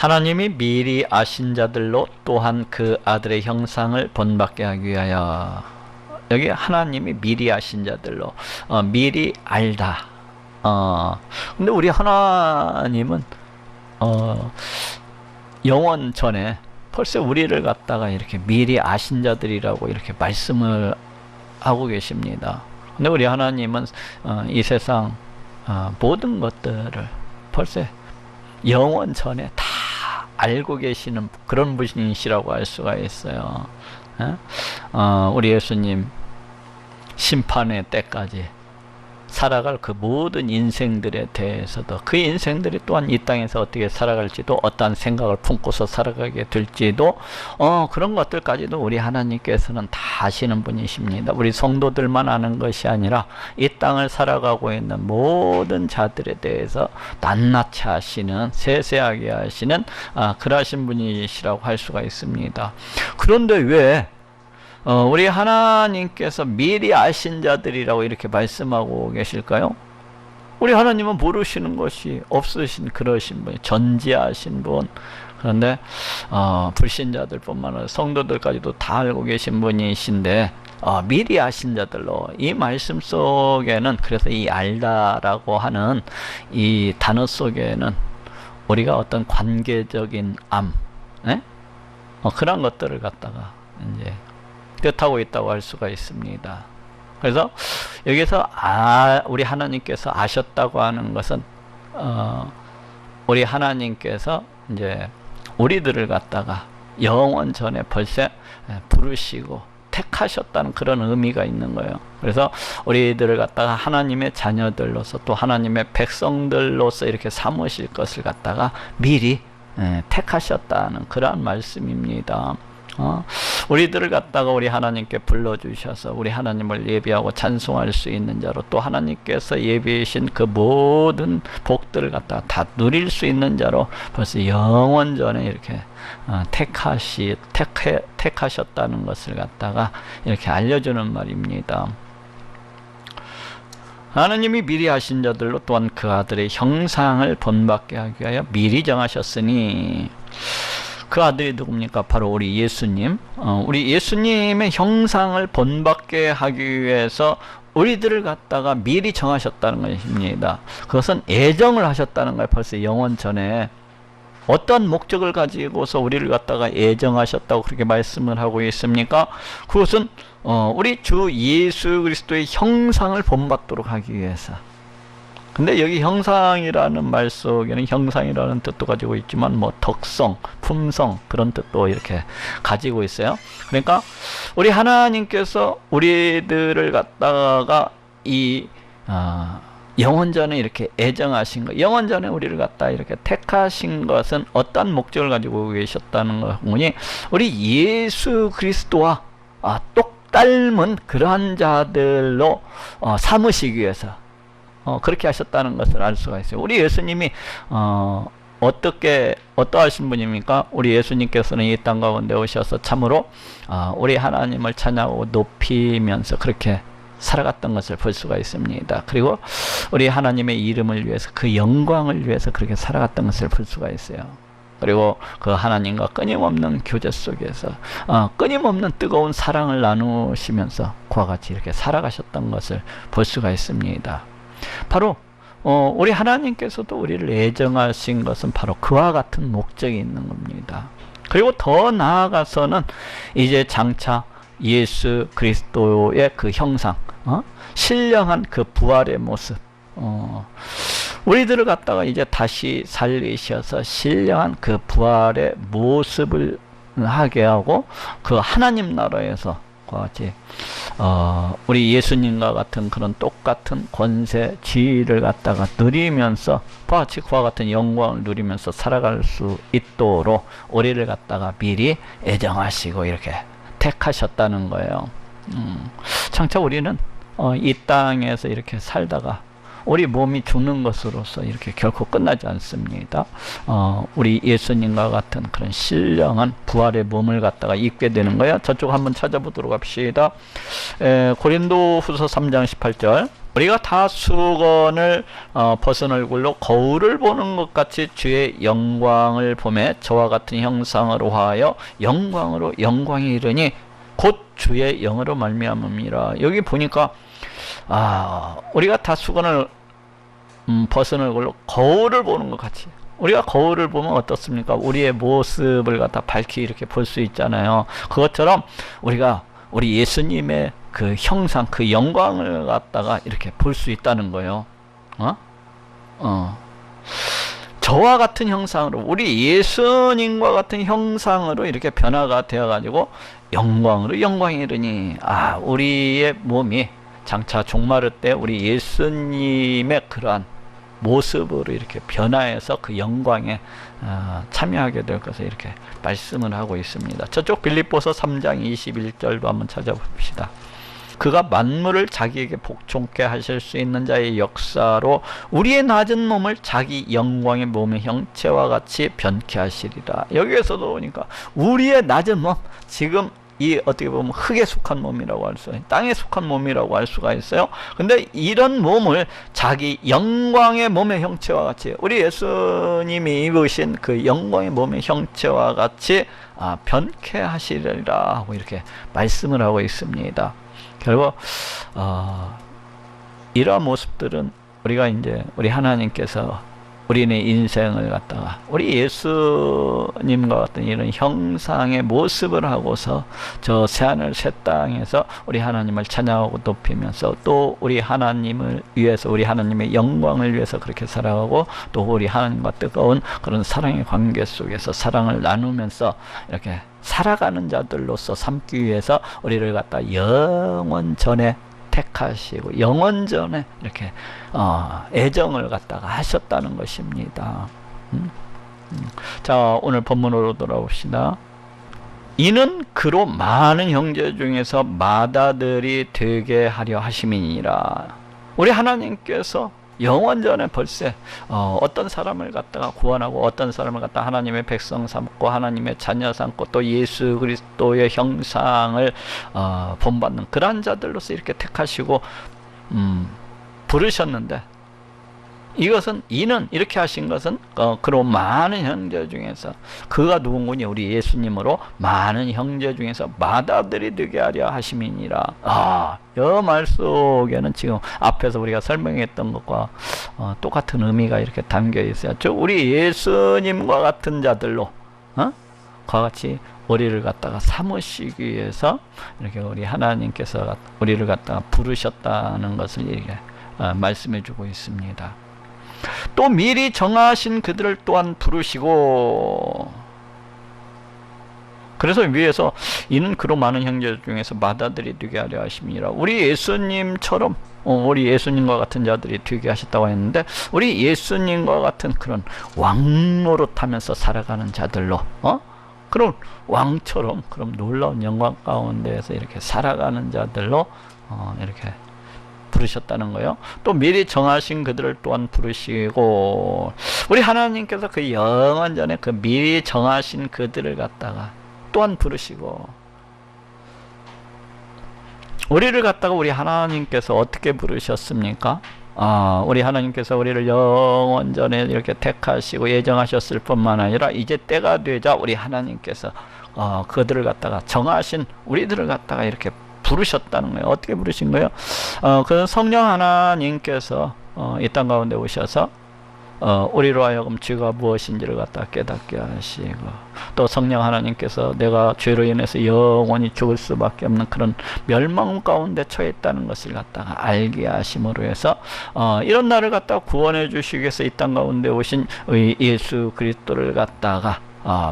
하나님이 미리 아신 자들로 또한 그 아들의 형상을 본받게 하기 위하여. 여기 하나님이 미리 아신 자들로, 미리 알다. 근데 우리 하나님은 영원 전에 벌써 우리를 갖다가 이렇게 미리 아신 자들이라고 이렇게 말씀을 하고 계십니다. 근데 우리 하나님은 이 세상 모든 것들을 벌써 영원 전에 다 알고 계시는 그런 분이시라고 할 수가 있어요. 우리 예수님 심판의 때까지 살아갈 그 모든 인생들에 대해서도, 그 인생들이 또한 이 땅에서 어떻게 살아갈지도, 어떠한 생각을 품고서 살아가게 될지도, 그런 것들까지도 우리 하나님께서는 다 아시는 분이십니다. 우리 성도들만 아는 것이 아니라 이 땅을 살아가고 있는 모든 자들에 대해서 낱낱이 아시는, 세세하게 아시는 그러하신 분이시라고 할 수가 있습니다. 그런데 왜 우리 하나님께서 미리 아신 자들이라고 이렇게 말씀하고 계실까요? 우리 하나님은 모르시는 것이 없으신 그러신 분, 전지하신 분. 그런데 불신자들 뿐만 아니라 성도들까지도 다 알고 계신 분이신데 미리 아신 자들로, 이 말씀 속에는, 그래서 이 알다라고 하는 이 단어 속에는 우리가 어떤 관계적인 그런 것들을 갖다가 이제 뜻하고 있다고 할 수가 있습니다. 그래서 여기서 우리 하나님께서 아셨다고 하는 것은 우리 하나님께서 이제 우리들을 갖다가 영원 전에 벌써 부르시고 택하셨다는 그런 의미가 있는 거예요. 그래서 우리들을 갖다가 하나님의 자녀들로서, 또 하나님의 백성들로서 이렇게 삼으실 것을 갖다가 미리 택하셨다는 그러한 말씀입니다. 우리들을 갖다가 우리 하나님께 불러주셔서 우리 하나님을 예배하고 찬송할 수 있는 자로, 또 하나님께서 예비하신 그 모든 복들을 갖다가 다 누릴 수 있는 자로 벌써 영원 전에 이렇게 택하셨다는 것을 갖다가 이렇게 알려주는 말입니다. 하나님이 미리 하신 자들로 또한 그 아들의 형상을 본받게 하기 위하여 미리 정하셨으니, 그 아들이 누굽니까? 바로 우리 예수님. 우리 예수님의 형상을 본받게 하기 위해서 우리들을 갖다가 미리 정하셨다는 것입니다. 그것은 애정을 하셨다는 거예요. 벌써 영원 전에 어떤 목적을 가지고서 우리를 갖다가 애정하셨다고 그렇게 말씀을 하고 있습니까? 그것은 우리 주 예수 그리스도의 형상을 본받도록 하기 위해서. 근데 여기 형상이라는 말 속에는 형상이라는 뜻도 가지고 있지만 뭐 덕성, 품성 그런 뜻도 이렇게 가지고 있어요. 그러니까 우리 하나님께서 우리들을 갖다가 이 영원전에 이렇게 애정하신 것, 영원전에 우리를 갖다 이렇게 택하신 것은 어떤 목적을 가지고 계셨다는 거니, 우리 예수 그리스도와 똑 닮은 그러한 자들로 삼으시기 위해서 그렇게 하셨다는 것을 알 수가 있어요. 우리 예수님이 어떠하신 분입니까? 우리 예수님께서는 이 땅 가운데 오셔서 참으로 우리 하나님을 찬양하고 높이면서 그렇게 살아갔던 것을 볼 수가 있습니다. 그리고 우리 하나님의 이름을 위해서, 그 영광을 위해서 그렇게 살아갔던 것을 볼 수가 있어요. 그리고 그 하나님과 끊임없는 교제 속에서 끊임없는 뜨거운 사랑을 나누시면서 그와 같이 이렇게 살아가셨던 것을 볼 수가 있습니다. 바로 우리 하나님께서도 우리를 애정하신 것은 바로 그와 같은 목적이 있는 겁니다. 그리고 더 나아가서는 이제 장차 예수 그리스도의 그 형상, 신령한 그 부활의 모습, 우리들을 갖다가 이제 다시 살리셔서 신령한 그 부활의 모습을 하게 하고, 그 하나님 나라에서 같이 우리 예수님과 같은 그런 똑같은 권세, 지위를 갖다가 누리면서 같이 그와 같은 영광을 누리면서 살아갈 수 있도록 우리를 갖다가 미리 애정하시고 이렇게 택하셨다는 거예요. 장차 우리는 이 땅에서 이렇게 살다가 우리 몸이 죽는 것으로서 이렇게 결코 끝나지 않습니다. 우리 예수님과 같은 그런 신령한 부활의 몸을 갖다가 입게 되는 거예요. 저쪽 한번 찾아보도록 합시다. 고린도후서 3장 18절. 우리가 다 수건을 벗은 얼굴로 거울을 보는 것 같이 주의 영광을 보매 저와 같은 형상으로 하여 영광으로 영광이 이르니 곧 주의 영으로 말미암음이라. 여기 보니까 우리가 다 수건을 벗은 얼굴로 거울을 보는 것 같이, 우리가 거울을 보면 어떻습니까? 우리의 모습을 갖다 밝히 이렇게 볼 수 있잖아요. 그것처럼 우리가 우리 예수님의 그 형상, 그 영광을 갖다가 이렇게 볼 수 있다는 거예요. 저와 같은 형상으로, 우리 예수님과 같은 형상으로 이렇게 변화가 되어 가지고 영광으로 영광이 이르니, 우리의 몸이 장차 종말의 때 우리 예수님의 그러한 모습으로 이렇게 변화해서 그 영광에 참여하게 될 것을 이렇게 말씀을 하고 있습니다. 저쪽 빌립보서 3장 21절도 한번 찾아봅시다. 그가 만물을 자기에게 복종케 하실 수 있는 자의 역사로 우리의 낮은 몸을 자기 영광의 몸의 형체와 같이 변케 하시리라. 여기에서도 보니까 우리의 낮은 몸, 지금 이 어떻게 보면 흙에 속한 몸이라고 할 수 있어요. 땅에 속한 몸이라고 할 수가 있어요. 근데 이런 몸을 자기 영광의 몸의 형체와 같이, 우리 예수님이 입으신 그 영광의 몸의 형체와 같이 변케 하시리라 하고 이렇게 말씀을 하고 있습니다. 결국 이러한 모습들은 우리가 이제 우리 하나님께서 우리의 인생을 갖다가 우리 예수님과 같은 이런 형상의 모습을 하고서 저 새하늘 새 땅에서 우리 하나님을 찬양하고 높이면서 또 우리 하나님을 위해서, 우리 하나님의 영광을 위해서 그렇게 살아가고, 또 우리 하나님과 뜨거운 그런 사랑의 관계 속에서 사랑을 나누면서 이렇게 살아가는 자들로서 삼기 위해서 우리를 갖다 영원전에 택하시고 영원전에 이렇게 애정을 갖다가 하셨다는 것입니다. 자, 오늘 본문으로 돌아옵시다. 이는 그로 많은 형제 중에서 맏아들이 되게 하려 하심이니라. 우리 하나님께서 영원전에 벌써 어떤 사람을 갖다가 구원하고 어떤 사람을 갖다가 하나님의 백성 삼고 하나님의 자녀 삼고 또 예수 그리스도의 형상을 본받는 그러한 자들로서 이렇게 택하시고 부르셨는데, 이것은 이는 이렇게 하신 것은 그런 많은 형제 중에서, 그가 누군군요? 우리 예수님으로 많은 형제 중에서 맏아들이 되게 하려 하심이니라. 이 말 속에는 지금 앞에서 우리가 설명했던 것과 똑같은 의미가 이렇게 담겨 있어요. 즉 우리 예수님과 같은 자들로 그와 같이 우리를 갖다가 삼으시기 위해서 이렇게 우리 하나님께서 우리를 갖다가 부르셨다는 것을 이렇게 말씀해 주고 있습니다. 또 미리 정하신 그들을 또한 부르시고, 그래서 위에서 이는 그로 많은 형제 중에서 맏아들이 되게 하려 하심이라. 우리 예수님처럼 우리 예수님과 같은 자들이 되게 하셨다고 했는데, 우리 예수님과 같은 그런 왕노릇하면서 살아가는 자들로 그런 왕처럼 그런 놀라운 영광 가운데에서 이렇게 살아가는 자들로 이렇게 부르셨다는 거예요. 또 미리 정하신 그들을 또한 부르시고, 우리 하나님께서 그 영원전에 그 미리 정하신 그들을 갖다가 또한 부르시고, 우리를 갖다가 우리 하나님께서 어떻게 부르셨습니까? 우리 하나님께서 우리를 영원전에 이렇게 택하시고 예정하셨을 뿐만 아니라 이제 때가 되자 우리 하나님께서 그들을 갖다가 정하신 우리들을 갖다가 이렇게 부르셨다는 거예요. 어떻게 부르신 거예요? 그 성령 하나님께서 이 땅 가운데 오셔서 우리로 하여금 죄가 무엇인지를 갖다 깨닫게 하시고, 또 성령 하나님께서 내가 죄로 인해서 영원히 죽을 수밖에 없는 그런 멸망 가운데 처해 있다는 것을 갖다가 알게 하심으로 해서 이런 나를 갖다가 구원해 주시기 위해서 이 땅 가운데 오신 예수 그리스도를 갖다가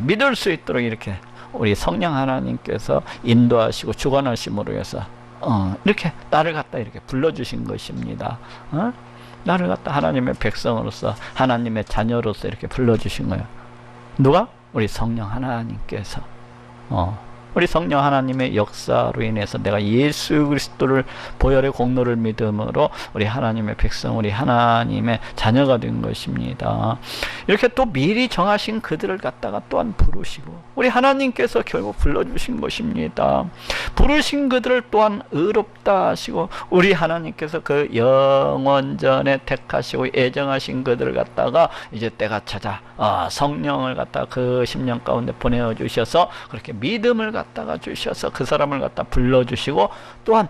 믿을 수 있도록 이렇게 우리 성령 하나님께서 인도하시고 주관하심으로 해서 이렇게 나를 갖다 이렇게 불러주신 것입니다. 나를 갖다 하나님의 백성으로서 하나님의 자녀로서 이렇게 불러주신 거예요. 누가? 우리 성령 하나님께서 우리 성령 하나님의 역사로 인해서 내가 예수 그리스도를 보혈의 공로를 믿음으로 우리 하나님의 백성, 우리 하나님의 자녀가 된 것입니다. 이렇게 또 미리 정하신 그들을 갖다가 또한 부르시고 우리 하나님께서 결국 불러주신 것입니다. 부르신 그들을 또한 의롭다 하시고 우리 하나님께서 그 영원전에 택하시고 예정하신 그들을 갖다가 이제 때가 찾아 성령을 갖다가 그 심령 가운데 보내어 주셔서 그렇게 믿음을 갖다가 주셔서 그 사람을 갖다 불러주시고 또한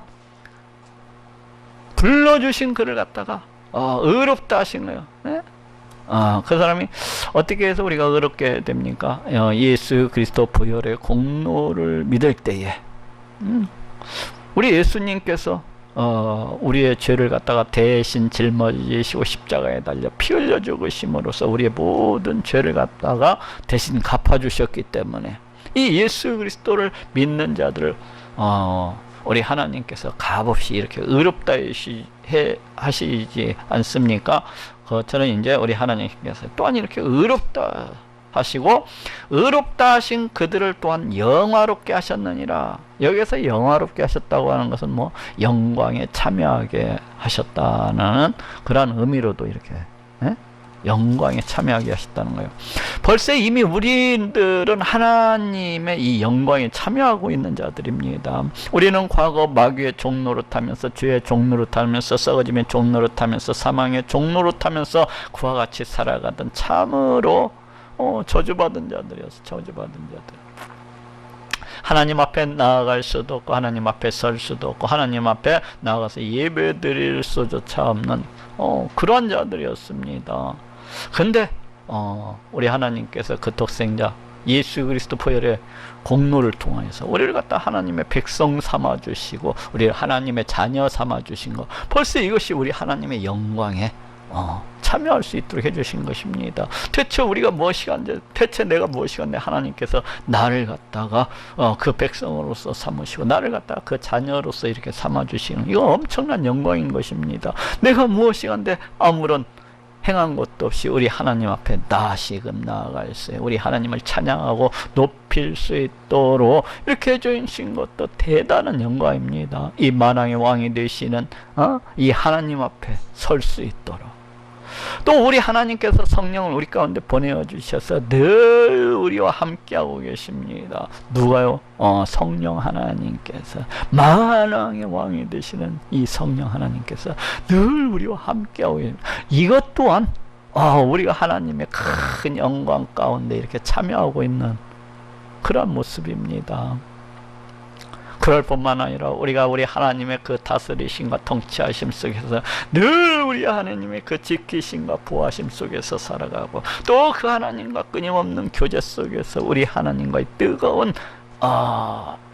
불러주신 그를 갖다가 의롭다 하신 거예요. 네? 그 사람이 어떻게 해서 우리가 의롭게 됩니까? 예수 그리스도 보혈의 공로를 믿을 때에 우리 예수님께서 우리의 죄를 갖다가 대신 짊어지시고 십자가에 달려 피 흘려 죽으심으로써 우리의 모든 죄를 갖다가 대신 갚아주셨기 때문에 이 예수 그리스도를 믿는 자들을 우리 하나님께서 값없이 이렇게 의롭다 하시지 않습니까? 그처럼 이제 우리 하나님께서 또한 이렇게 의롭다 하시고 의롭다 하신 그들을 또한 영화롭게 하셨느니라. 여기서 영화롭게 하셨다고 하는 것은 뭐 영광에 참여하게 하셨다는 그런 의미로도 이렇게 영광에 참여하게 하셨다는 거예요. 벌써 이미 우리들은 하나님의 이 영광에 참여하고 있는 자들입니다. 우리는 과거 마귀의 종노릇하면서 죄의 종노릇하면서 썩어짐의 종노릇하면서 사망의 종노릇하면서 그와 같이 살아가던 참으로 저주받은 자들이었어. 저주받은 자들. 하나님 앞에 나아갈 수도 없고 하나님 앞에 설 수도 없고 하나님 앞에 나아가서 예배 드릴 수조차 없는 그러한 자들이었습니다. 근데 우리 하나님께서 그 독생자 예수 그리스도 보혈의 공로를 통하여서 우리를 갖다 하나님의 백성 삼아 주시고 우리를 하나님의 자녀 삼아 주신 것, 벌써 이것이 우리 하나님의 영광에 참여할 수 있도록 해주신 것입니다. 대체 우리가 무엇이간데, 대체 내가 무엇이간데 하나님께서 나를 갖다가 그 백성으로서 삼으시고 나를 갖다가 그 자녀로서 이렇게 삼아주시는, 이거 엄청난 영광인 것입니다. 내가 무엇이간데 아무런 행한 것도 없이 우리 하나님 앞에 다시금 나아갈 수, 우리 하나님을 찬양하고 높일 수 있도록 이렇게 해주신 것도 대단한 영광입니다. 이 만왕의 왕이 되시는 이 하나님 앞에 설 수 있도록, 또 우리 하나님께서 성령을 우리 가운데 보내어 주셔서 늘 우리와 함께하고 계십니다. 누가요? 성령 하나님께서, 만왕의 왕이 되시는 이 성령 하나님께서 늘 우리와 함께하고 계십니다. 이것 또한 우리가 하나님의 큰 영광 가운데 이렇게 참여하고 있는 그런 모습입니다. 그럴 뿐만 아니라 우리가 우리 하나님의 그 다스리심과 통치하심 속에서 늘 우리 하나님의 그 지키심과 보호하심 속에서 살아가고, 또 그 하나님과 끊임없는 교제 속에서 우리 하나님과의 뜨거운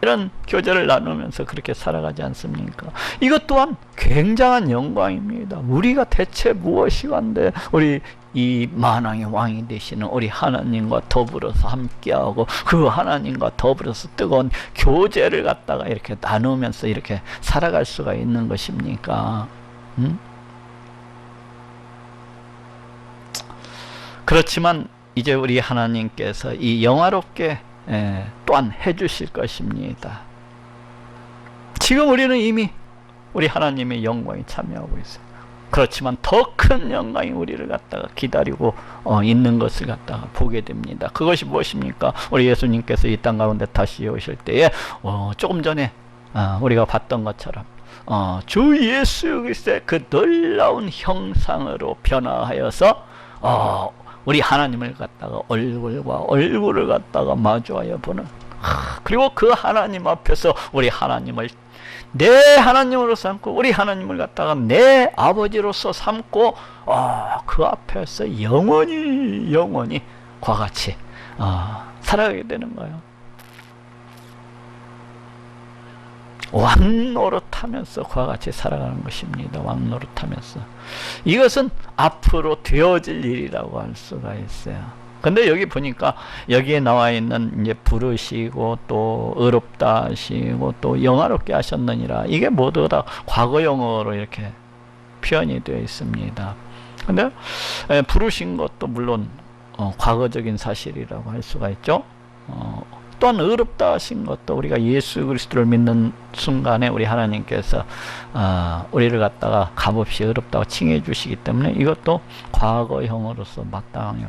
이런 교제를 나누면서 그렇게 살아가지 않습니까? 이것 또한 굉장한 영광입니다. 우리가 대체 무엇이간데 우리 이 만왕의 왕이 되시는 우리 하나님과 더불어서 함께하고 그 하나님과 더불어서 뜨거운 교제를 갖다가 이렇게 나누면서 이렇게 살아갈 수가 있는 것입니까? 그렇지만 이제 우리 하나님께서 이 영화롭게 또한 해주실 것입니다. 지금 우리는 이미 우리 하나님의 영광에 참여하고 있어요. 그렇지만 더 큰 영광이 우리를 갖다가 기다리고 있는 것을 갖다가 보게 됩니다. 그것이 무엇입니까? 우리 예수님께서 이 땅 가운데 다시 오실 때에 조금 전에 우리가 봤던 것처럼 주 예수 그리스도의 그 놀라운 형상으로 변화하여서 우리 하나님을 갖다가 얼굴과 얼굴을 갖다가 마주하여 보는, 그리고 그 하나님 앞에서 우리 하나님을 내 하나님으로 삼고 우리 하나님을 갖다가 내 아버지로서 삼고 그 앞에서 영원히 그와 같이 살아가게 되는 거예요. 왕노릇하면서 그와 같이 살아가는 것입니다. 왕노릇하면서. 이것은 앞으로 되어질 일이라고 할 수가 있어요. 근데 여기 보니까 여기에 나와 있는 이제 부르시고 또 의롭다 하시고 또 영화롭게 하셨느니라, 이게 모두 다 과거형으로 이렇게 표현이 되어 있습니다. 근데 부르신 것도 물론 과거적인 사실이라고 할 수가 있죠. 또한 의롭다 하신 것도 우리가 예수 그리스도를 믿는 순간에 우리 하나님께서 우리를 갖다가 값없이 의롭다고 칭해 주시기 때문에 이것도 과거형으로서 마땅해요.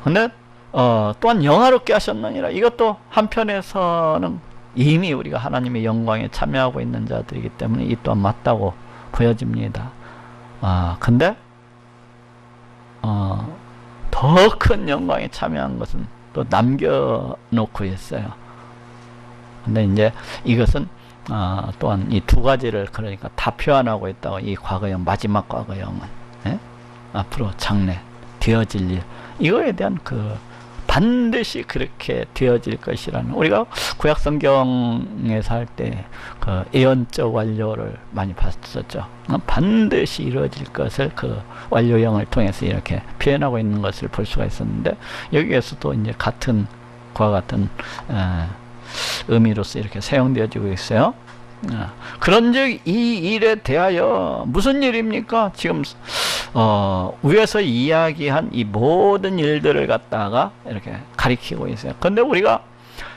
근데 또한 영화롭게 하셨느니라, 이것도 한편에서는 이미 우리가 하나님의 영광에 참여하고 있는 자들이기 때문에 이 또한 맞다고 보여집니다. 근데 더 큰 영광에 참여한 것은 또 남겨놓고 있어요. 근데 이제 이것은 또한 이 두 가지를 그러니까 다 표현하고 있다고. 이 과거형, 마지막 과거형은 앞으로 장래 되어질 일, 이거에 대한 반드시 그렇게 되어질 것이라는, 우리가 구약 성경에서 할 때 그 예언적 완료를 많이 봤었죠. 반드시 이루어질 것을 그 완료형을 통해서 이렇게 표현하고 있는 것을 볼 수가 있었는데, 여기에서도 이제 그와 같은 의미로서 이렇게 사용되어지고 있어요. 그런즉 이 일에 대하여 무슨 일입니까? 지금 위에서 이야기한 이 모든 일들을 갖다가 이렇게 가리키고 있어요. 근데 우리가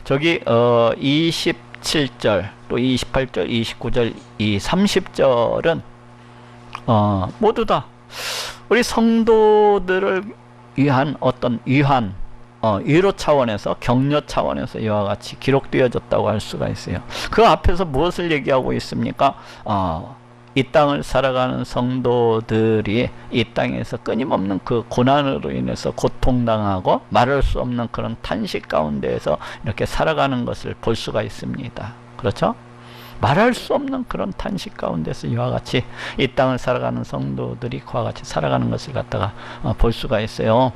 저기 27절 또 28절 29절 이 30절은 모두 다 우리 성도들을 위한 어떤 위로 차원에서, 격려 차원에서 이와 같이 기록되어졌다고 할 수가 있어요. 그 앞에서 무엇을 얘기하고 있습니까? 이 땅을 살아가는 성도들이 이 땅에서 끊임없는 그 고난으로 인해서 고통당하고 말할 수 없는 그런 탄식 가운데에서 이렇게 살아가는 것을 볼 수가 있습니다. 그렇죠? 말할 수 없는 그런 탄식 가운데서 이와 같이 이 땅을 살아가는 성도들이 그와 같이 살아가는 것을 갖다가 볼 수가 있어요.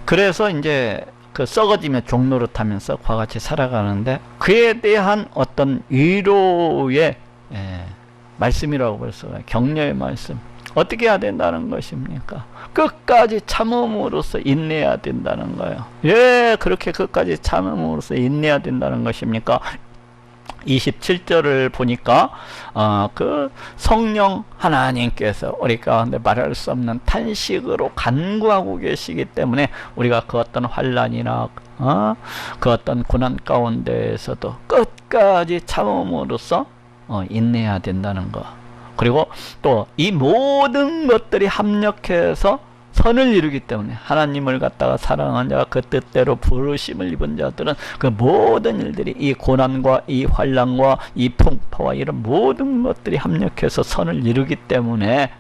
그래서 이제 썩어지며 종노릇하면서 그와 같이 살아가는데, 그에 대한 어떤 위로의 말씀이라고 볼 수가, 격려의 말씀. 어떻게 해야 된다는 것입니까? 끝까지 참음으로써 인내해야 된다는 거예요. 예, 그렇게 끝까지 참음으로써 인내해야 된다는 것입니까? 27절을 보니까 그 성령 하나님께서 우리 가운데 말할 수 없는 탄식으로 간구하고 계시기 때문에 우리가 그 어떤 환난이나 그 어떤 고난 가운데에서도 끝까지 참음으로써 인내해야 된다는 거. 그리고 또 이 모든 것들이 합력해서 선을 이루기 때문에, 하나님을 갖다가 사랑하는 자가 그 뜻대로 부르심을 입은 자들은 그 모든 일들이, 이 고난과 이 환난과 이 풍파와 이런 모든 것들이 합력해서 선을 이루기 때문에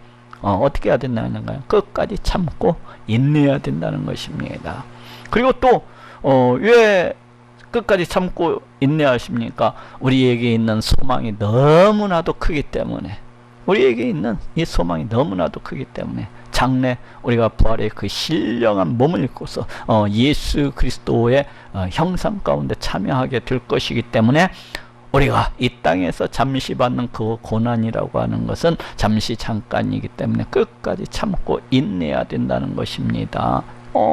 어떻게 해야 된다는 거예요? 끝까지 참고 인내해야 된다는 것입니다. 그리고 또 왜 끝까지 참고 인내하십니까? 우리에게 있는 소망이 너무나도 크기 때문에, 우리에게 있는 이 소망이 너무나도 크기 때문에, 장래 우리가 부활의 그 신령한 몸을 입고서 예수 그리스도의 형상 가운데 참여하게 될 것이기 때문에, 우리가 이 땅에서 잠시 받는 그 고난이라고 하는 것은 잠시 잠깐이기 때문에 끝까지 참고 인내해야 된다는 것입니다.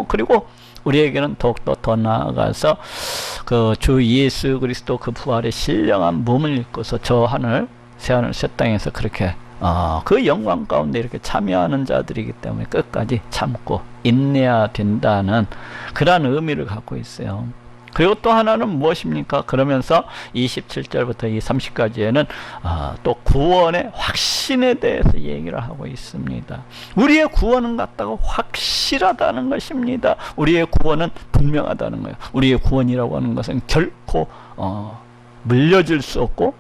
그리고 우리에게는 더욱더 더 나아가서 그 주 예수 그리스도 그 부활의 신령한 몸을 입고서 저 하늘 새하늘 새 땅에서 그렇게 그 영광 가운데 이렇게 참여하는 자들이기 때문에 끝까지 참고 인내해야 된다는 그러한 의미를 갖고 있어요. 그리고 또 하나는 무엇입니까? 그러면서 27절부터 이 30까지에는 또 구원의 확신에 대해서 얘기를 하고 있습니다. 우리의 구원은 갖다가 확실하다는 것입니다. 우리의 구원은 분명하다는 거예요. 우리의 구원이라고 하는 것은 결코 물려줄 수 없고,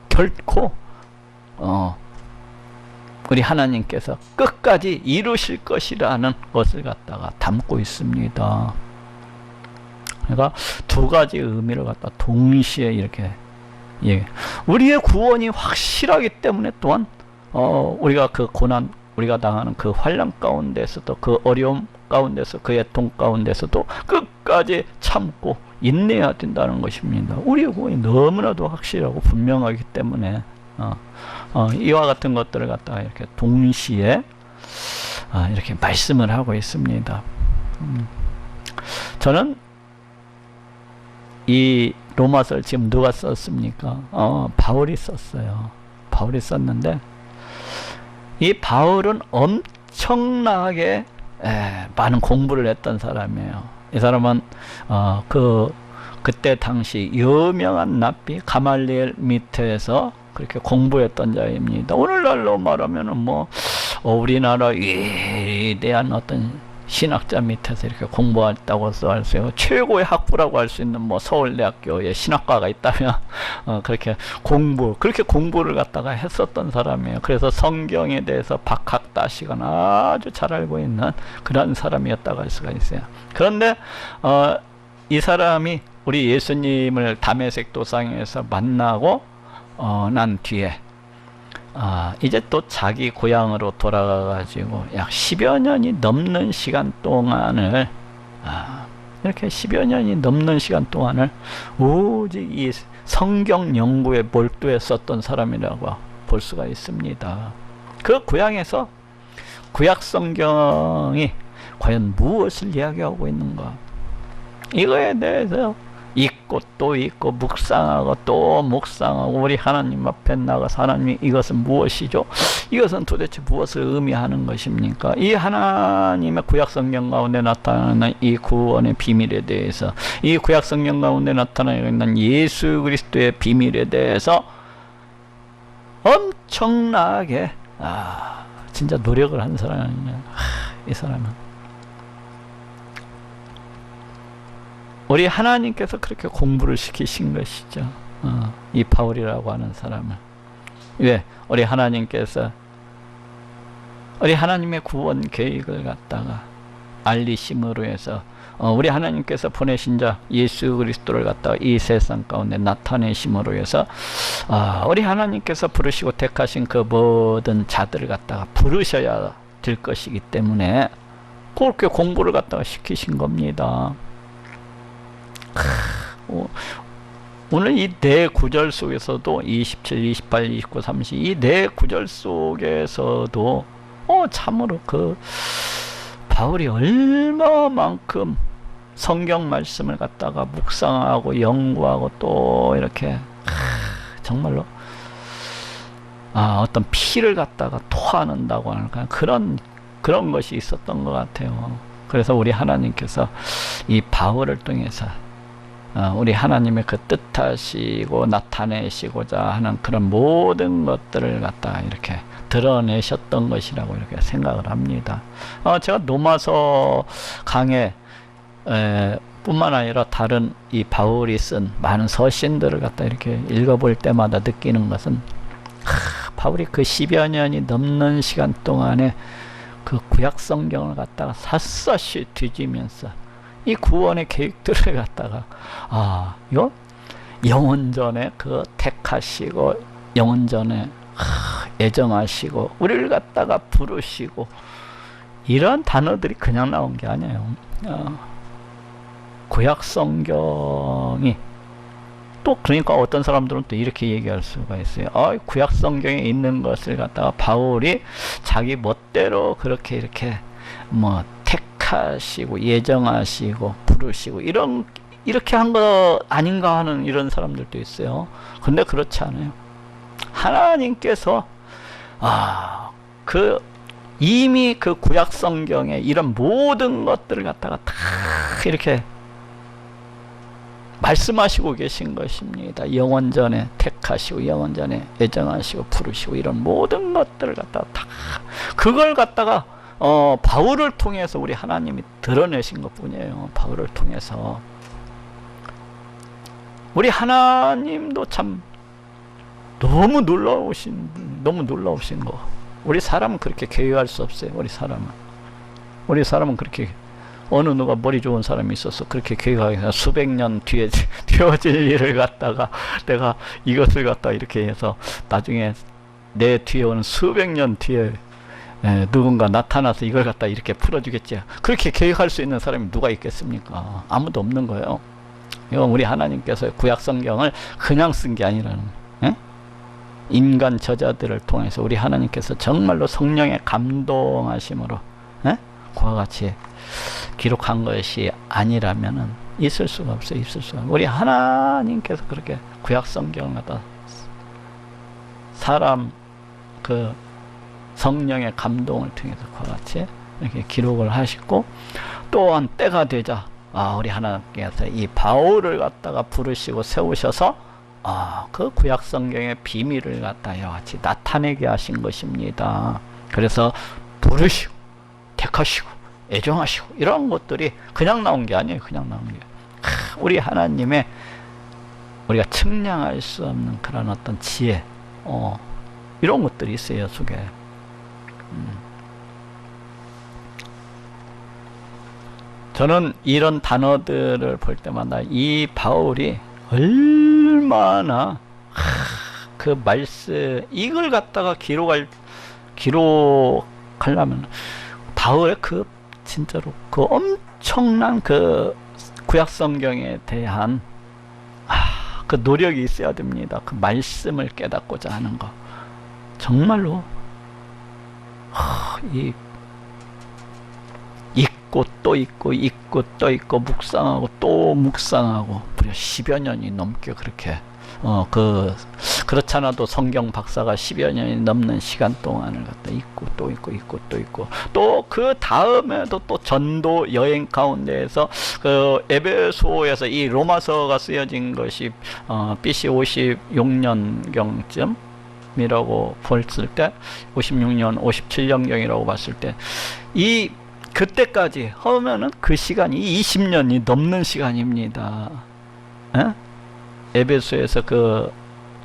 결코 우리 하나님께서 끝까지 이루실 것이라는 것을 갖다가 담고 있습니다. 그러니까 두 가지 의미를 갖다 동시에 이렇게 우리의 구원이 확실하기 때문에 또한 우리가 그 고난, 우리가 당하는 그 환난 가운데서도, 그 어려움 가운데서, 그 애통 가운데서도 끝까지 참고 인내해야 된다는 것입니다. 우리의 구원이 너무나도 확실하고 분명하기 때문에 이와 같은 것들을 갖다가 이렇게 동시에 이렇게 말씀을 하고 있습니다. 저는 이 로마서를 지금 누가 썼습니까? 바울이 썼어요. 바울이 썼는데, 이 바울은 엄청나게 많은 공부를 했던 사람이에요. 이 사람은 그때 당시 유명한 랍비 가말리엘 밑에서 그렇게 공부했던 자입니다. 오늘날로 말하면은 우리나라 위대한 어떤 신학자 밑에서 이렇게 공부했다고 할 수 있고, 최고의 학부라고 할 수 있는 서울대학교에 신학과가 있다면 그렇게 공부를 갖다가 했었던 사람이에요. 그래서 성경에 대해서 박학다시거나 아주 잘 알고 있는 그런 사람이었다고 할 수가 있어요. 그런데 이 사람이 우리 예수님을 다메섹 도상에서 만나고 난 뒤에 이제 또 자기 고향으로 돌아가가지고 약 10여 년이 넘는 시간 동안을 이렇게 10여 년이 넘는 시간 동안을 오직 이 성경 연구에 몰두했었던 사람이라고 볼 수가 있습니다. 그 고향에서 구약 성경이 과연 무엇을 이야기하고 있는가, 이거에 대해서 읽고 또 읽고 묵상하고 또 묵상하고 우리 하나님 앞에 나가서 하나님, 이것은 무엇이죠? 이것은 도대체 무엇을 의미하는 것입니까? 이 하나님의 구약성경 가운데 나타나는 이 구원의 비밀에 대해서, 이 구약성경 가운데 나타나고 있는 예수 그리스도의 비밀에 대해서 엄청나게 진짜 노력을 한 사람이냐, 이 사람은. 우리 하나님께서 그렇게 공부를 시키신 것이죠. 이 바울이라고 하는 사람을. 왜? 우리 하나님께서 우리 하나님의 구원 계획을 갖다가 알리심으로 해서 우리 하나님께서 보내신 자 예수 그리스도를 갖다가 이 세상 가운데 나타내심으로 해서 우리 하나님께서 부르시고 택하신 그 모든 자들을 갖다가 부르셔야 될 것이기 때문에 그렇게 공부를 갖다가 시키신 겁니다. 오늘 이 네 구절 속에서도 27, 28, 29, 30 이 네 구절 속에서도 참으로 그 바울이 얼마만큼 성경 말씀을 갖다가 묵상하고 연구하고 또 이렇게 정말로 어떤 피를 갖다가 토하는다고 할까, 그런 것이 있었던 것 같아요. 그래서 우리 하나님께서 이 바울을 통해서 우리 하나님의 그 뜻하시고 나타내시고자 하는 그런 모든 것들을 갖다가 이렇게 드러내셨던 것이라고 이렇게 생각을 합니다. 제가 로마서 강해 뿐만 아니라 다른 이 바울이 쓴 많은 서신들을 갖다 이렇게 읽어볼 때마다 느끼는 것은 바울이 그 10여 년이 넘는 시간 동안에 그 구약 성경을 갖다가 샅샅이 뒤지면서 이 구원의 계획들을 갖다가 이거 영원전에 그 택하시고 영원전에 애정하시고 우리를 갖다가 부르시고 이런 단어들이 그냥 나온 게 아니에요. 구약 성경이 또 그러니까 어떤 사람들은 또 이렇게 얘기할 수가 있어요. 구약 성경에 있는 것을 갖다가 바울이 자기 멋대로 그렇게 이렇게 택하시고 예정하시고 부르시고 이렇게 한 거 아닌가 하는 이런 사람들도 있어요. 근데 그렇지 않아요. 하나님께서 이미 그 구약 성경에 이런 모든 것들을 갖다가 다 이렇게 말씀하시고 계신 것입니다. 영원전에 택하시고 영원전에 애정하시고 부르시고 이런 모든 것들을 갖다가 다 그걸 갖다가 바울을 통해서 우리 하나님이 드러내신 것 뿐이에요. 바울을 통해서 우리 하나님도 참 너무 놀라우신 거. 우리 사람은 그렇게 계획할 수 없어요. 우리 사람은 그렇게 어느 누가 머리 좋은 사람이 있어서 그렇게 계획하기가 수백 년 뒤에 되어질 일을 갖다가 내가 이것을 갖다 이렇게 해서 나중에 내 뒤에 오는 수백 년 뒤에 누군가 나타나서 이걸 갖다 이렇게 풀어주겠지. 그렇게 계획할 수 있는 사람이 누가 있겠습니까? 아무도 없는 거예요. 이건 우리 하나님께서 구약 성경을 그냥 쓴 게 아니라는 거예요. 인간 저자들을 통해서 우리 하나님께서 정말로 성령의 감동하심으로 그와 같이 기록한 것이 아니라면은 있을 수가 없어요. 우리 하나님께서 그렇게 구약 성경을 갖다 사람 그 성령의 감동을 통해서 그와 같이 이렇게 기록을 하시고, 또한 때가 되자 우리 하나님께서 이 바울을 갖다가 부르시고 세우셔서 그 구약 성경의 비밀을 갖다 이와 같이 나타내게 하신 것입니다. 그래서 부르시고 택하시고 애정하시고 이런 것들이 그냥 나온 게 아니에요. 그냥 나온 게 우리 하나님의 우리가 측량할 수 없는 그런 어떤 지혜, 이런 것들이 있어요, 속에. 저는 이런 단어들을 볼 때마다 이 바울이 얼마나 그 말씀, 이걸 갖다가 기록하려면 바울의 그 진짜로 그 엄청난 그 구약 성경에 대한 그 노력이 있어야 됩니다. 그 말씀을 깨닫고자 하는 거. 정말로 읽고 또 읽고 또 읽고 묵상하고 또 묵상하고 무려 10여 년이 넘게 그렇게 그렇잖아도 성경 박사가 10여 년이 넘는 시간 동안을 갖다 읽고 또 읽고 또 그 다음에도 또 전도 여행 가운데에서 그 에베소에서 이 로마서가 쓰여진 것이 BC 56년경쯤 이라고 봤을 때 56년 57년경이라고 봤을 때 그때까지 하면은 그 시간이 20년이 넘는 시간입니다. 에베소에서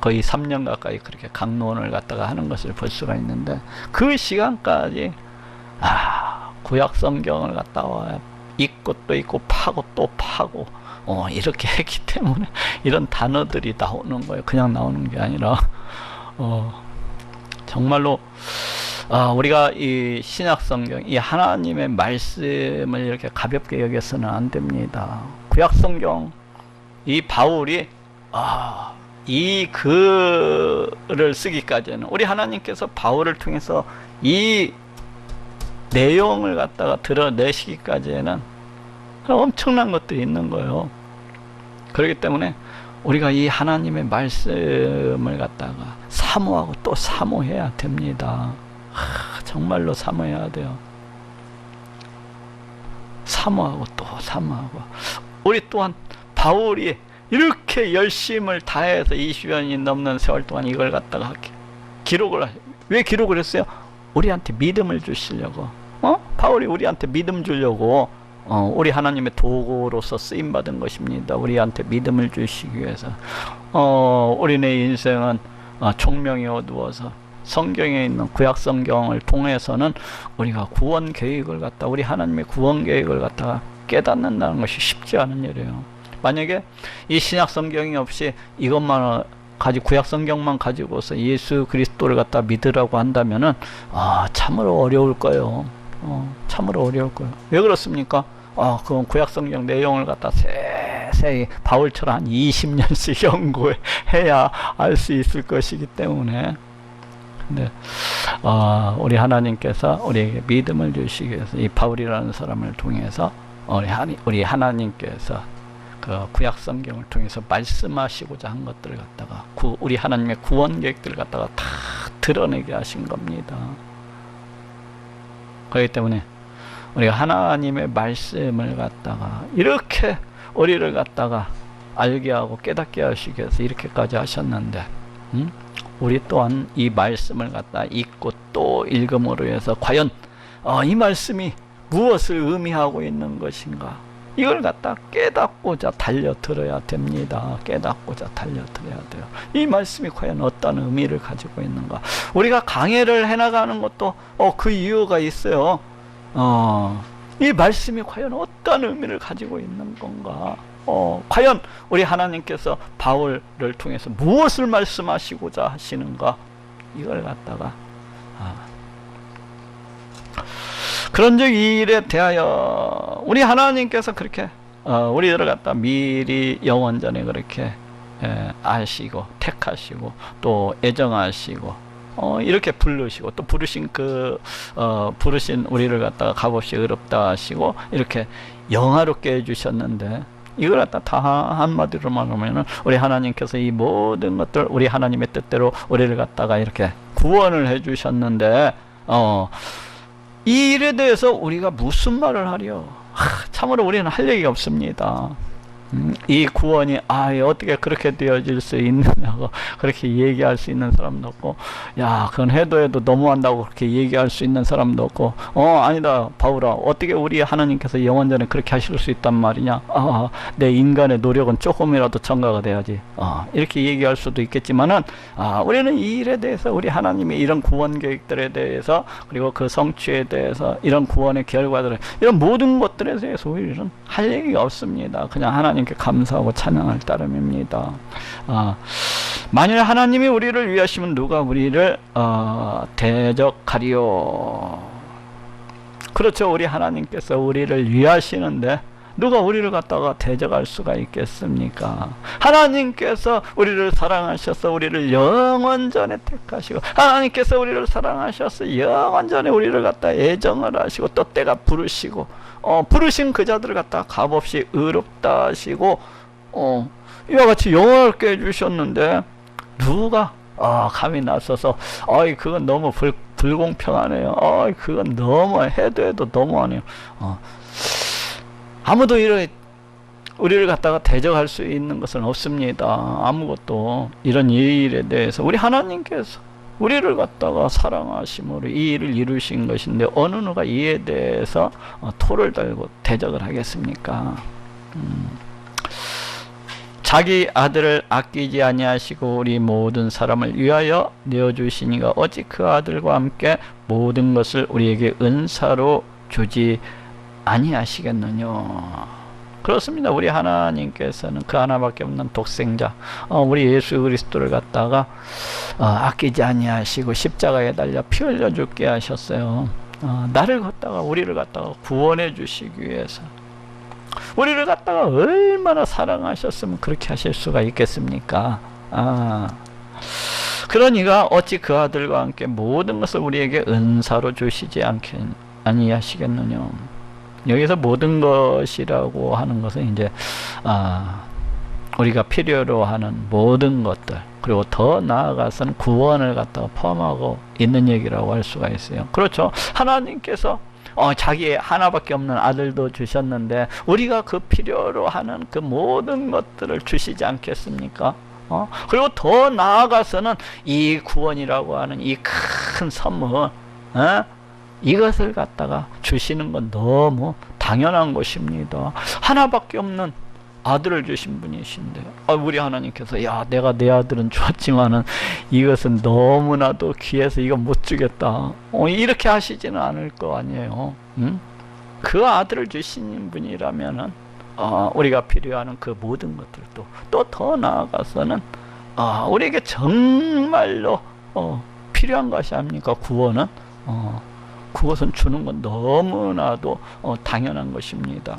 거의 3년 가까이 그렇게 강론을 갖다가 하는 것을 볼 수가 있는데, 그 시간까지 구약 성경을 갖다가 읽고 또 읽고 파고 또 파고 이렇게 했기 때문에 이런 단어들이 나오는 거예요. 그냥 나오는 게 아니라 정말로 우리가 이 신약 성경, 이 하나님의 말씀을 이렇게 가볍게 여겨서는 안 됩니다. 구약 성경, 이 바울이 이 글을 쓰기까지는, 우리 하나님께서 바울을 통해서 이 내용을 갖다가 드러내시기까지는 엄청난 것들이 있는 거예요. 그렇기 때문에 우리가 이 하나님의 말씀을 갖다가 사모하고 또 사모해야 됩니다. 정말로 사모해야 돼요. 사모하고 또 사모하고. 우리 또한 바울이 이렇게 열심을 다해서 20년이 넘는 세월 동안 이걸 갖다가 왜 기록을 했어요? 우리한테 믿음을 주시려고. 바울이 우리한테 믿음 주려고 우리 하나님의 도구로서 쓰임받은 것입니다. 우리한테 믿음을 주시기 위해서. 우리네 인생은 총명이 어두워서 성경에 있는 구약 성경을 통해서는 우리가 구원 계획을 갖다, 우리 하나님의 구원 계획을 갖다가 깨닫는다는 것이 쉽지 않은 일이에요. 만약에 이 신약 성경이 없이 이것만 구약 성경만 가지고서 예수 그리스도를 갖다 믿으라고 한다면은 참으로 어려울 거예요. 참으로 어려울 거예요. 왜 그렇습니까? 그건 구약 성경 내용을 갖다 세세히 바울처럼 한 20년씩 연구해야 알 수 있을 것이기 때문에. 근데 우리 하나님께서 우리에게 믿음을 주시기 위해서 이 바울이라는 사람을 통해서 우리 하나님께서 그 구약 성경을 통해서 말씀하시고자 한 것들을 갖다가 우리 하나님의 구원 계획들을 갖다가 다 드러내게 하신 겁니다. 그렇기 때문에 우리가 하나님의 말씀을 갖다가 이렇게 우리를 갖다가 알게 하고 깨닫게 하시기 위해서 이렇게까지 하셨는데, 우리 또한 이 말씀을 갖다 읽고 또 읽음으로 해서 과연 이 말씀이 무엇을 의미하고 있는 것인가, 이걸 갖다 깨닫고자 달려들어야 됩니다. 깨닫고자 달려들어야 돼요. 이 말씀이 과연 어떤 의미를 가지고 있는가. 우리가 강해를 해나가는 것도 그 이유가 있어요. 이 말씀이 과연 어떤 의미를 가지고 있는 건가. 과연 우리 하나님께서 바울을 통해서 무엇을 말씀하시고자 하시는가, 이걸 갖다가 그런즉 이 일에 대하여 우리 하나님께서 그렇게 우리들을 갖다 미리 영원전에 그렇게 아시고 택하시고 또 애정하시고 이렇게 부르시고 또 부르신 부르신 우리를 갖다가 값없이 의롭다 하시고 이렇게 영화롭게 해주셨는데, 이걸 갖다 다 한마디로 말하면은 우리 하나님께서 이 모든 것들 우리 하나님의 뜻대로 우리를 갖다가 이렇게 구원을 해주셨는데 이 일에 대해서 우리가 무슨 말을 하려? 참으로 우리는 할 얘기가 없습니다. 이 구원이 어떻게 그렇게 되어질 수 있느냐고 그렇게 얘기할 수 있는 사람도 없고, 야 그건 해도 너무한다고 그렇게 얘기할 수 있는 사람도 없고, 아니다 바울아, 어떻게 우리 하나님께서 영원전에 그렇게 하실 수 있단 말이냐, 내 인간의 노력은 조금이라도 첨가가 돼야지, 이렇게 얘기할 수도 있겠지만은, 우리는 이 일에 대해서, 우리 하나님의 이런 구원 계획들에 대해서, 그리고 그 성취에 대해서, 이런 구원의 결과들, 이런 모든 것들에 대해서 우리는 할 얘기가 없습니다. 그냥 하나님께 감사하고 찬양할 따름입니다. 만일 하나님이 우리를 위하시면 누가 우리를 대적하리요? 그렇죠. 우리 하나님께서 우리를 위하시는데 누가 우리를 갖다가 대적할 수가 있겠습니까? 하나님께서 우리를 사랑하셔서 우리를 영원전에 택하시고, 하나님께서 우리를 사랑하셔서 영원전에 우리를 갖다 애정을 하시고, 또 때가 부르시고, 부르신 그 자들을 갖다가 값없이 의롭다 하시고, 이와 같이 영원하게 해주셨는데 누가 감히 나서서 그건 너무 불공평하네요, 그건 너무 해도 너무하네요, 아무도 우리를 갖다가 대적할 수 있는 것은 없습니다. 아무것도. 이런 일에 대해서 우리 하나님께서 우리를 갖다가 사랑하심으로 이 일을 이루신 것인데, 어느 누가 이에 대해서 토를 달고 대적을 하겠습니까? 자기 아들을 아끼지 아니하시고 우리 모든 사람을 위하여 내어주시니가 어찌 그 아들과 함께 모든 것을 우리에게 은사로 주지 아니하시겠느냐. 그렇습니다. 우리 하나님께서는 그 하나밖에 없는 독생자, 우리 예수 그리스도를 갖다가 아끼지 아니하시고 십자가에 달려 피 흘려 죽게 하셨어요. 나를 갖다가, 우리를 갖다가 구원해 주시기 위해서. 우리를 갖다가 얼마나 사랑하셨으면 그렇게 하실 수가 있겠습니까? 그러니까 어찌 그 아들과 함께 모든 것을 우리에게 은사로 주시지 아니하시겠느냐. 여기서 모든 것이라고 하는 것은 이제 우리가 필요로 하는 모든 것들, 그리고 더 나아가서는 구원을 갖다가 포함하고 있는 얘기라고 할 수가 있어요. 그렇죠. 하나님께서 자기의 하나밖에 없는 아들도 주셨는데 우리가 그 필요로 하는 그 모든 것들을 주시지 않겠습니까? 그리고 더 나아가서는 이 구원이라고 하는 이 큰 선물, 이것을 갖다가 주시는 건 너무 당연한 것입니다. 하나밖에 없는 아들을 주신 분이신데, 우리 하나님께서 내가 내 아들은 주었지만은 이것은 너무나도 귀해서 이거 못 주겠다, 이렇게 하시지는 않을 거 아니에요. 그 아들을 주신 분이라면은 우리가 필요한 그 모든 것들도, 또 더 나아가서는 우리에게 정말로 필요한 것이 아닙니까? 구원은 그것은 주는 건 너무나도 당연한 것입니다.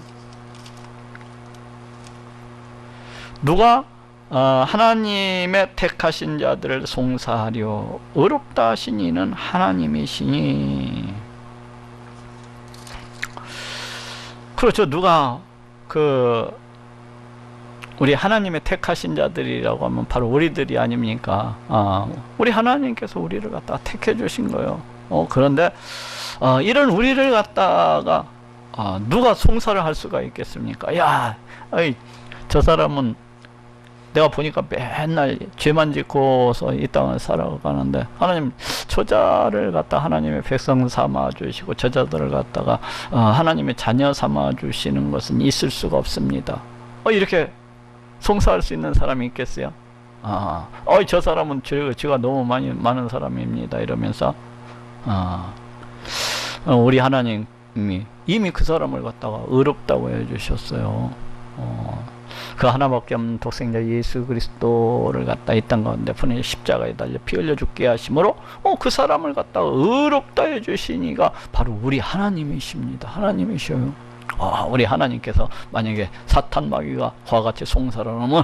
누가 하나님의 택하신 자들을 송사하려 의롭다 하신 이는 하나님이시니. 그렇죠. 누가 우리 하나님의 택하신 자들이라고 하면 바로 우리들이 아닙니까? 우리 하나님께서 우리를 갖다가 택해 주신 거예요. 그런데 이런 우리를 갖다가 누가 송사를 할 수가 있겠습니까? 저 사람은 내가 보니까 맨날 죄만 짓고서 이 땅을 살아가는데, 하나님 저자를 갖다 하나님의 백성 삼아 주시고 저자들을 갖다가 하나님의 자녀 삼아 주시는 것은 있을 수가 없습니다. 이렇게 송사할 수 있는 사람이 있겠어요? 저 사람은 죄가 너무 많은 사람입니다, 이러면서 우리 하나님이 이미 그 사람을 갖다가 의롭다고 해주셨어요. 그 하나밖에 없는 독생자 예수 그리스도를 갖다 이 땅 가운데 보내 십자가에 달려 피 흘려 죽게 하심으로 그 사람을 갖다가 의롭다 해주시니가 바로 우리 하나님이십니다. 하나님이셔요. 우리 하나님께서 만약에 사탄 마귀가 그와 같이 송사를 하면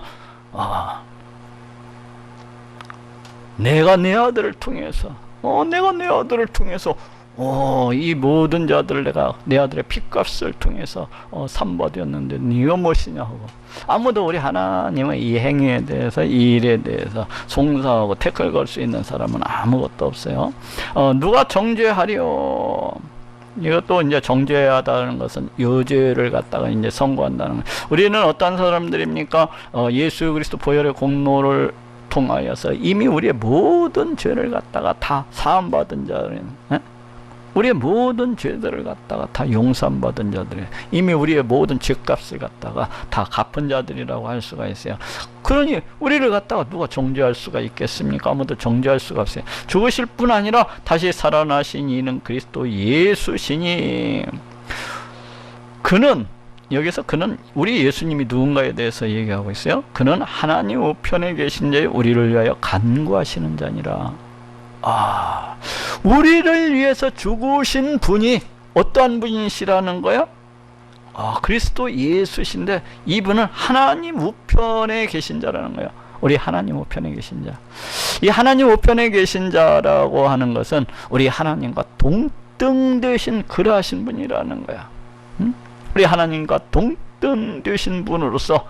내가 내 아들을 통해서 이 모든 자들을 내가 내 아들의 핏값을 통해서 삼받았는데 네가 무엇이냐 하고, 아무도 우리 하나님의 이 행위에 대해서, 이 일에 대해서 송사하고 태클 걸 수 있는 사람은 아무것도 없어요. 누가 정죄하려, 이것도 이제 정죄하다는 것은 여죄를 갖다가 이제 선고한다는 거예요. 우리는 어떤 사람들입니까? 예수 그리스도 보혈의 공로를 통하여서 이미 우리의 모든 죄를 갖다가 다 사함받은 자들은, 우리의 모든 죄들을 갖다가 다 용서받은 자들이, 이미 우리의 모든 죄값을 갖다가 다 갚은 자들이라고 할 수가 있어요. 그러니 우리를 갖다가 누가 정죄할 수가 있겠습니까? 아무도 정죄할 수가 없어요. 죽으실 뿐 아니라 다시 살아나신 이는 그리스도 예수시니, 그는, 여기서 그는, 우리 예수님이 누군가에 대해서 얘기하고 있어요. 그는 하나님 우편에 계신 자의 우리를 위하여 간구하시는 자니라. 우리를 위해서 죽으신 분이 어떠한 분이시라는 거야? 그리스도 예수신데, 이분은 하나님 우편에 계신 자라는 거야. 우리 하나님 우편에 계신 자. 이 하나님 우편에 계신 자라고 하는 것은 우리 하나님과 동등 되신 그러하신 분이라는 거야. 우리 하나님과 동등 되신 분으로서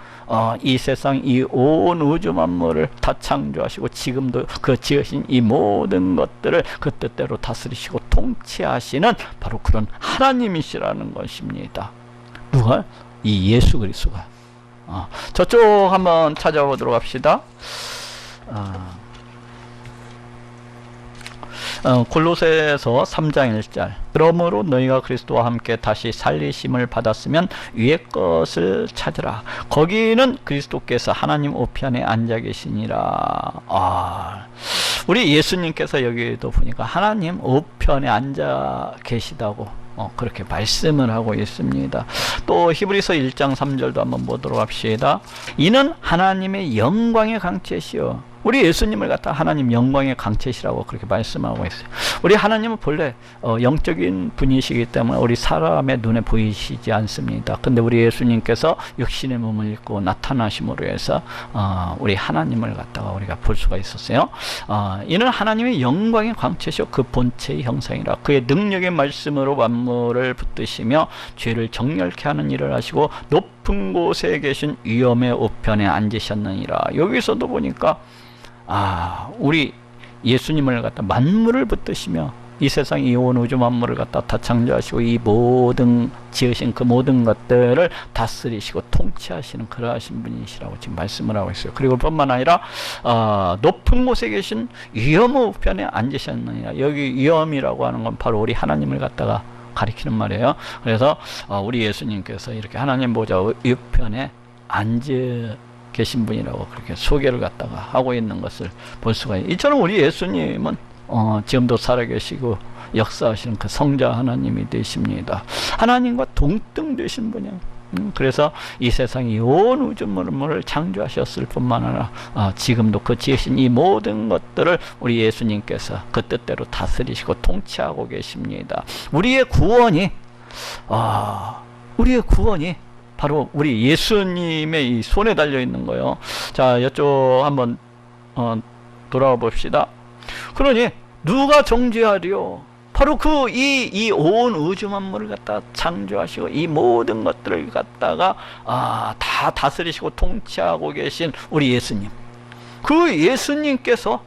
이 세상, 이 온 우주 만물을 다 창조하시고 지금도 그 지으신 이 모든 것들을 그 뜻대로 다스리시고 통치하시는 바로 그런 하나님이시라는 것입니다. 누가? 이 예수 그리스도가. 저쪽 한번 찾아보도록 합시다. 골로새서 3장 1절. 그러므로 너희가 그리스도와 함께 다시 살리심을 받았으면 위의 것을 찾으라. 거기는 그리스도께서 하나님 우편에 앉아 계시니라. 우리 예수님께서 여기도 보니까 하나님 우편에 앉아 계시다고 그렇게 말씀을 하고 있습니다. 또 히브리서 1장 3절도 한번 보도록 합시다. 이는 하나님의 영광의 강체시여. 우리 예수님을 갖다 하나님 영광의 강체시라고 그렇게 말씀하고 있어요. 우리 하나님은 본래 영적인 분이시기 때문에 우리 사람의 눈에 보이시지 않습니다. 근데 우리 예수님께서 육신의 몸을 입고 나타나심으로 해서 우리 하나님을 갖다가 우리가 볼 수가 있었어요. 이는 하나님의 영광의 광채시요 그 본체의 형상이라. 그의 능력의 말씀으로 만물을 붙드시며 죄를 정렬케 하는 일을 하시고 높은 곳에 계신 위엄의 우편에 앉으셨느니라. 여기서도 보니까 우리 예수님을 갖다 만물을 붙드시며 이 세상 이 온 우주 만물을 갖다 다 창조하시고 이 모든 지으신 그 모든 것들을 다스리시고 통치하시는 그러하신 분이시라고 지금 말씀을 하고 있어요. 그리고 뿐만 아니라 높은 곳에 계신 위엄의 우편에 앉으셨느니라. 여기 위엄이라고 하는 건 바로 우리 하나님을 갖다가 가리키는 말이에요. 그래서 우리 예수님께서 이렇게 하나님 보좌 우편에 앉으 계신 분이라고 그렇게 소개를 갖다가 하고 있는 것을 볼 수가 있어요. 이처럼 우리 예수님은 지금도 살아계시고 역사하시는 그 성자 하나님이 되십니다. 하나님과 동등 되신 분이에요. 그래서 이 세상 이 온 우주물을 창조하셨을 뿐만 아니라 지금도 그 지으신 이 모든 것들을 우리 예수님께서 그 뜻대로 다스리시고 통치하고 계십니다. 우리의 구원이 바로 우리 예수님의 이 손에 달려 있는 거예요. 자, 이쪽 한번 돌아와 봅시다. 그러니 누가 정죄하리요? 바로 그 이 온 우주 만물을 갖다 창조하시고 이 모든 것들을 갖다가 다 다스리시고 통치하고 계신 우리 예수님. 그 예수님께서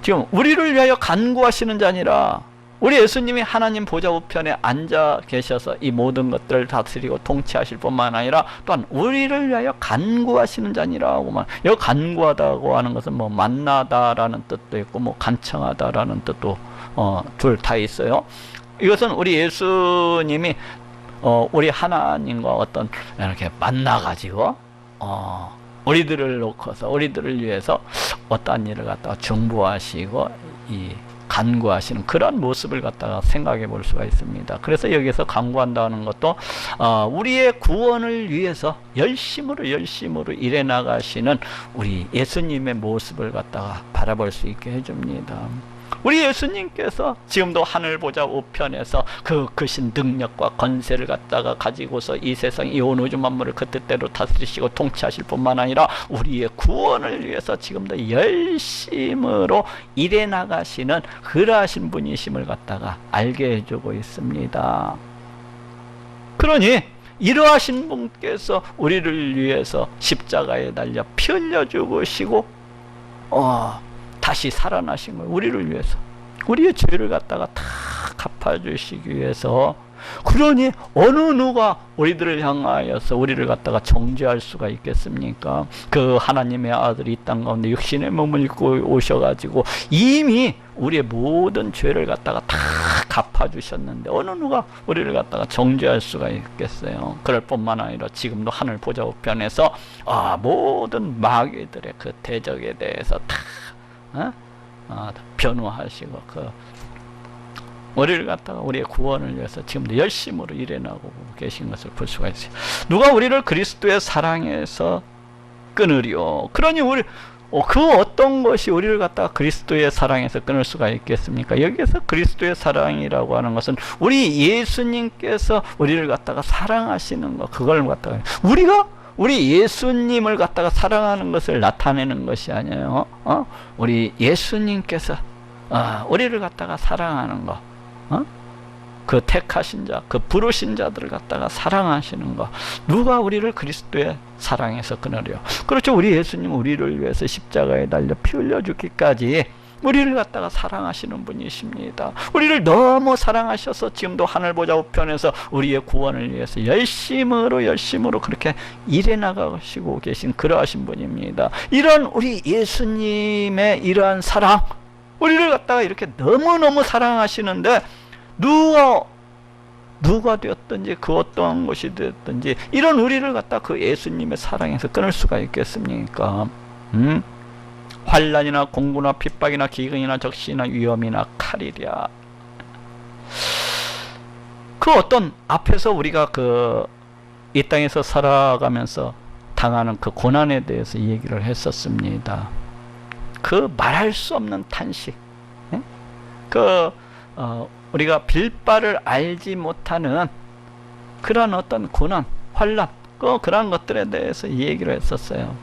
지금 우리를 위하여 간구하시는 자니라. 우리 예수님이 하나님 보좌 우편에 앉아 계셔서 이 모든 것들을 다스리고 통치하실 뿐만 아니라 또한 우리를 위하여 간구하시는 자니라고만. 여기 간구하다고 하는 것은 뭐 만나다라는 뜻도 있고 뭐 간청하다라는 뜻도 둘 다 있어요. 이것은 우리 예수님이 우리 하나님과 어떤 이렇게 만나가지고 우리들을 놓고서 우리들을 위해서 어떠한 일을 갖다가 중보하시고 이 간구하시는 그런 모습을 갖다가 생각해 볼 수가 있습니다. 그래서 여기서 간구한다는 것도 우리의 구원을 위해서 열심으로 일해 나가시는 우리 예수님의 모습을 갖다가 바라볼 수 있게 해줍니다. 우리 예수님께서 지금도 하늘 보좌 우편에서 그 크신 능력과 권세를 갖다가 가지고서 이 세상 이 온 우주 만물을 그 뜻대로 다스리시고 통치하실 뿐만 아니라 우리의 구원을 위해서 지금도 열심으로 일해 나가시는 그러하신 분이심을 갖다가 알게 해주고 있습니다. 그러니 이러하신 분께서 우리를 위해서 십자가에 달려 피 흘려 죽으시고 다시 살아나신 거예요. 우리를 위해서. 우리의 죄를 갖다가 다 갚아주시기 위해서. 그러니 어느 누가 우리들을 향하여서 우리를 갖다가 정죄할 수가 있겠습니까? 그 하나님의 아들이 이 땅 가운데 육신의 몸을 입고 오셔가지고 이미 우리의 모든 죄를 갖다가 다 갚아주셨는데 어느 누가 우리를 갖다가 정죄할 수가 있겠어요? 그럴 뿐만 아니라 지금도 하늘 보좌 우편에서 모든 마귀들의 그 대적에 대해서 다 변호하시고 우리를 갖다가 우리의 구원을 위해서 지금도 열심으로 일해나가고 계신 것을 볼 수가 있어요. 누가 우리를 그리스도의 사랑에서 끊으리요? 그러니 그 어떤 것이 우리를 갖다가 그리스도의 사랑에서 끊을 수가 있겠습니까? 여기에서 그리스도의 사랑이라고 하는 것은 우리 예수님께서 우리를 갖다가 사랑하시는 것, 그걸 갖다가 우리 예수님을 갖다가 사랑하는 것을 나타내는 것이 아니에요. 우리 예수님께서 우리를 갖다가 사랑하는 것, 그 택하신 자, 그 부르신 자들을 갖다가 사랑하시는 것. 누가 우리를 그리스도의 사랑에서 끊으려? 그렇죠. 우리 예수님 우리를 위해서 십자가에 달려 피 흘려 죽기까지 우리를 갖다가 사랑하시는 분이십니다. 우리를 너무 사랑하셔서 지금도 하늘 보좌 우편에서 우리의 구원을 위해서 열심으로 그렇게 일해 나가시고 계신 그러하신 분입니다. 이런 우리 예수님의 이러한 사랑, 우리를 갖다가 이렇게 너무너무 사랑하시는데 누가 되었든지 그 어떠한 것이 되었든지 이런 우리를 갖다 그 예수님의 사랑에서 끊을 수가 있겠습니까? 환난이나 공고나 핍박이나 기근이나 적시나 위험이나 칼이랴. 그 어떤 앞에서 우리가 이 땅에서 살아가면서 당하는 그 고난에 대해서 얘기를 했었습니다. 그 말할 수 없는 탄식, 우리가 빌바를 알지 못하는 그런 어떤 고난, 환난, 그런 것들에 대해서 얘기를 했었어요.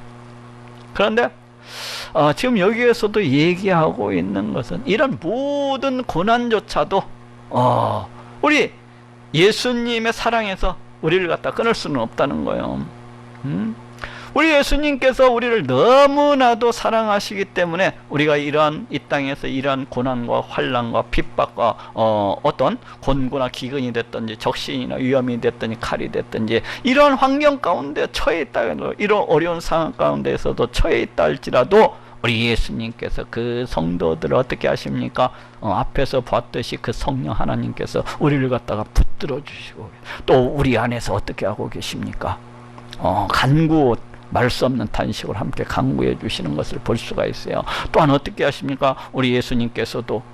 그런데 지금 여기에서도 얘기하고 있는 것은 이런 모든 고난조차도 우리 예수님의 사랑에서 우리를 갖다 끊을 수는 없다는 거예요. 우리 예수님께서 우리를 너무나도 사랑하시기 때문에 우리가 이 땅에서 이러한 고난과 환난과 핍박과 어떤 곤고나 기근이 됐든지 적신이나 위험이 됐든지 칼이 됐든지 이런 환경 가운데 처해 있다, 이런 어려운 상황 가운데에서도 처해 있다 할지라도 우리 예수님께서 그 성도들을 어떻게 하십니까? 앞에서 봤듯이 그 성령 하나님께서 우리를 갖다가 붙들어 주시고 또 우리 안에서 어떻게 하고 계십니까? 간구, 말 수 없는 탄식을 함께 간구해 주시는 것을 볼 수가 있어요. 또한 어떻게 하십니까? 우리 예수님께서도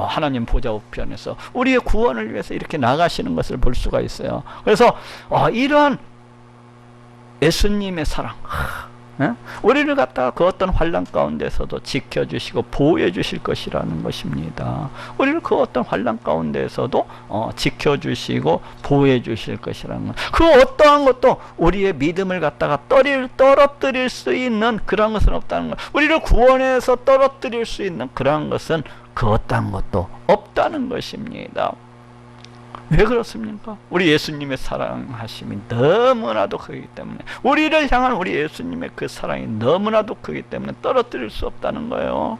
하나님 보좌 우편에서 우리의 구원을 위해서 이렇게 나가시는 것을 볼 수가 있어요. 그래서 이러한 예수님의 사랑, 우리를 갖다가 그 어떤 환난 가운데서도 지켜주시고 보호해 주실 것이라는 것입니다. 우리를 그 어떤 환난 가운데서도 지켜주시고 보호해 주실 것이라는 것. 그 어떠한 것도 우리의 믿음을 갖다가 떨어뜨릴 수 있는 그런 것은 없다는 것. 우리를 구원해서 떨어뜨릴 수 있는 그런 것은 그 어떠한 것도 없다는 것입니다. 왜 그렇습니까? 우리 예수님의 사랑하심이 너무나도 크기 때문에, 우리를 향한 우리 예수님의 그 사랑이 너무나도 크기 때문에 떨어뜨릴 수 없다는 거예요.